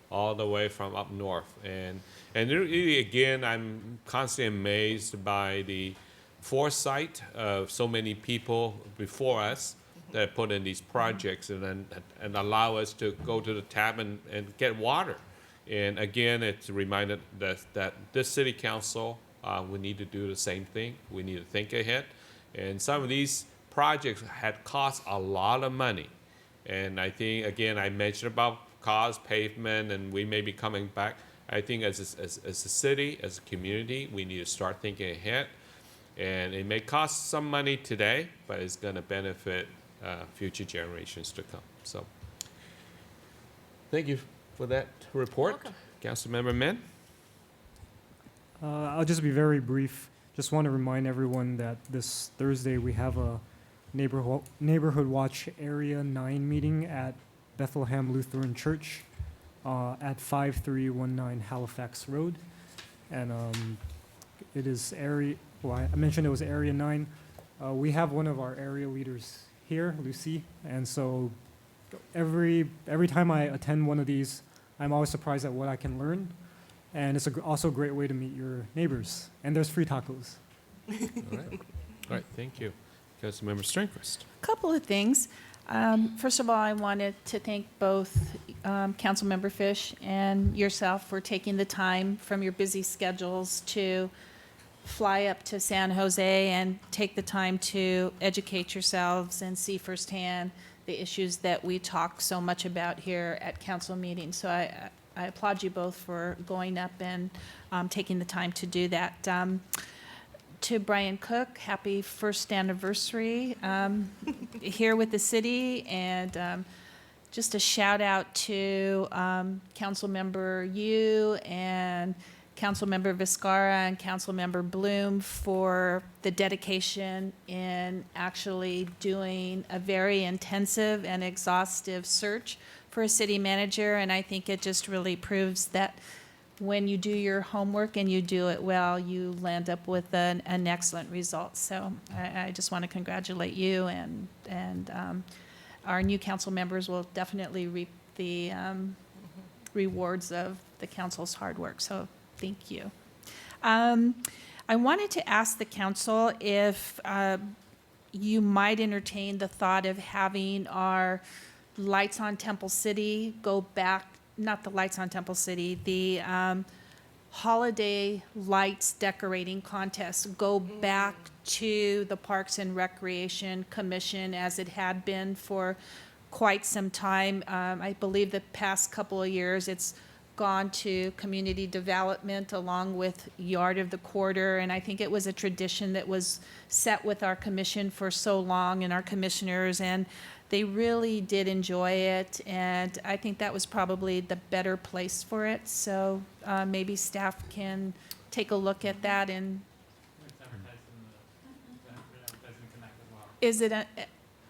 all the way from up north. And really, again, I'm constantly amazed by the foresight of so many people before us that put in these projects and allow us to go to the tap and get water. And again, it's reminded that this city council, we need to do the same thing. We need to think ahead. And some of these projects had cost a lot of money. And I think, again, I mentioned about cars, pavement, and we may be coming back. I think as a city, as a community, we need to start thinking ahead. And it may cost some money today, but it's going to benefit future generations to come. So thank you for that report. Councilmember Min. I'll just be very brief. Just want to remind everyone that this Thursday we have a Neighborhood Watch Area 9 meeting at Bethlehem Lutheran Church at 5319 Halifax Road. And it is I mentioned it was Area 9. We have one of our area leaders here, Lucy, and so every time I attend one of these, I'm always surprised at what I can learn, and it's also a great way to meet your neighbors. And there's free tacos. All right, thank you. Councilmember Sternquist. Couple of things. First of all, I wanted to thank both Councilmember Fish and yourself for taking the time from your busy schedules to fly up to San Jose and take the time to educate yourselves and see firsthand the issues that we talk so much about here at council meetings. So I applaud you both for going up and taking the time to do that. To Brian Cook, happy first anniversary here with the city, and just a shout out to Councilmember Yu and Councilmember Viscara and Councilmember Bloom for the dedication in actually doing a very intensive and exhaustive search for a city manager. And I think it just really proves that when you do your homework and you do it well, you land up with an excellent result. So I just want to congratulate you, and our new council members will definitely reap the rewards of the council's hard work. So thank you. I wanted to ask the council if you might entertain the thought of having our Lights on Temple City go back, not the Lights on Temple City, the holiday lights decorating contest go back to the Parks and Recreation Commission as it had been for quite some time. I believe the past couple of years it's gone to community development along with Yard of the Quarter, and I think it was a tradition that was set with our commission for so long and our commissioners, and they really did enjoy it, and I think that was probably the better place for it. So maybe staff can take a look at that. And is it a,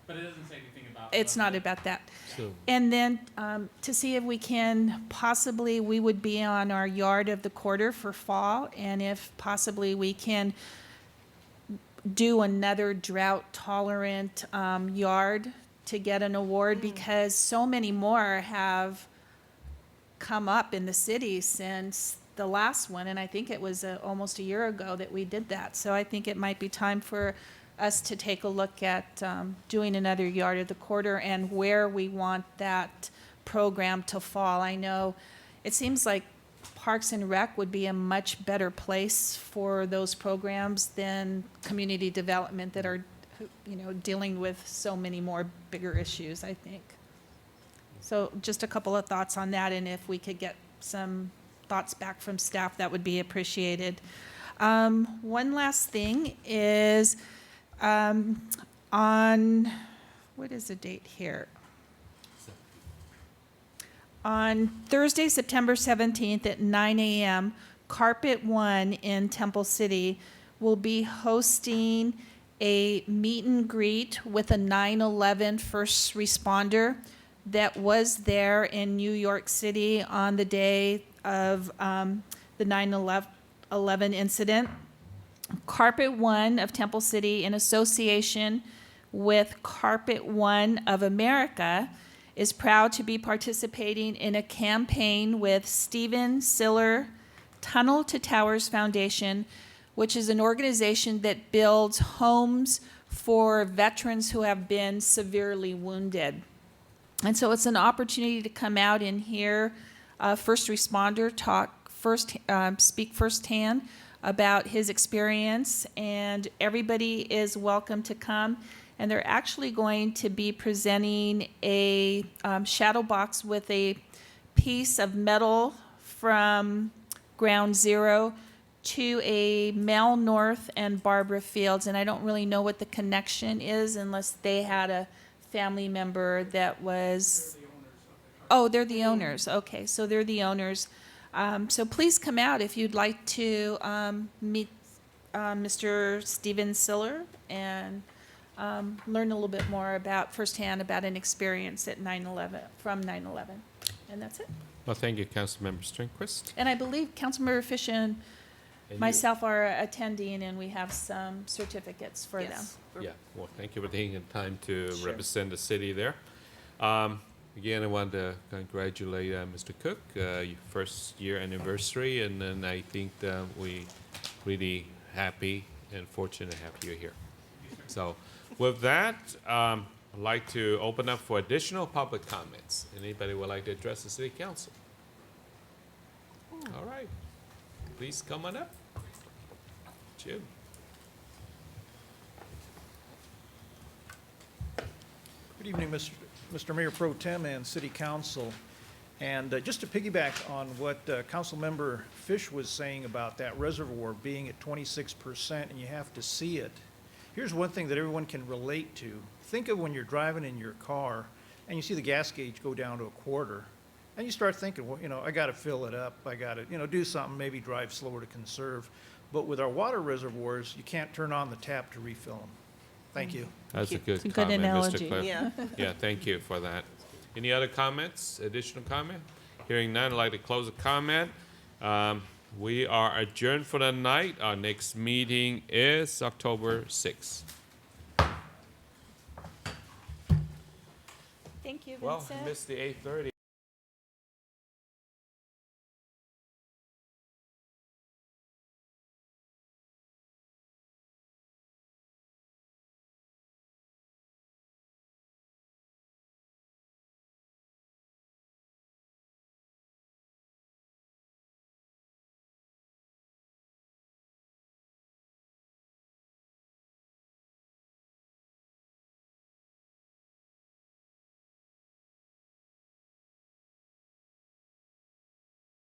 But it doesn't say anything about. it's not about that. So- And then to see if we can possibly, we would be on our Yard of the Quarter for fall, and if possibly we can do another drought tolerant yard to get an award, because so many more have come up in the city since the last one, and I think it was almost a year ago that we did that. So I think it might be time for us to take a look at doing another Yard of the Quarter and where we want that program to fall. I know it seems like Parks and Rec would be a much better place for those programs than community development that are, you know, dealing with so many more bigger issues, I think. So just a couple of thoughts on that, and if we could get some thoughts back from staff, that would be appreciated. One last thing is on, what is the date here? On Thursday, September 17th at 9 a.m., Carpet One in Temple City will be hosting a meet and greet with a 9/11 first responder that was there in New York City on the day of the 9/11 incident. Carpet One of Temple City, in association with Carpet One of America, is proud to be participating in a campaign with Stephen Siller Tunnel to Towers Foundation, which is an organization that builds homes for veterans who have been severely wounded. And so it's an opportunity to come out and hear a first responder speak firsthand about his experience, and everybody is welcome to come. And they're actually going to be presenting a shadow box with a piece of metal from Ground Zero to a Mel North and Barbara Fields. And I don't really know what the connection is unless they had a family member that was... Oh, they're the owners. Okay, so they're the owners. So please come out if you'd like to meet Mr. Stephen Siller and learn a little bit more firsthand about an experience at 9/11, from 9/11. And that's it. Well, thank you, Councilmember Stringquist. And I believe Councilmember Fish and you- myself are attending, and we have some certificates for them. Yeah, well, thank you for taking the time to Sure. represent the city there. Again, I want to congratulate Mr. Cook, your first year anniversary, and then I think that we really happy and fortunate to have you here. So with that, I'd like to open up for additional public comments. Anybody would like to address the city council? All right, please come on up. Jim. Good evening, Mr. Mayor Pro Tem and City Council. And just to piggyback on what Councilmember Fish was saying about that reservoir being at 26% and you have to see it, here's one thing that everyone can relate to. Think of when you're driving in your car and you see the gas gauge go down to a quarter, and you start thinking, well, you know, I got to fill it up. I got to, you know, do something, maybe drive slower to conserve. But with our water reservoirs, you can't turn on the tap to refill them. Thank you. That's a good It's a good comment, analogy. Mr. Cliff. Yeah. Yeah, thank you for that. Any other comments, additional comment? Hearing none, I'd like to close the comment. We are adjourned for the night. Our next meeting is October 6th. Thank you, Well, Vincent. missed the 8:30.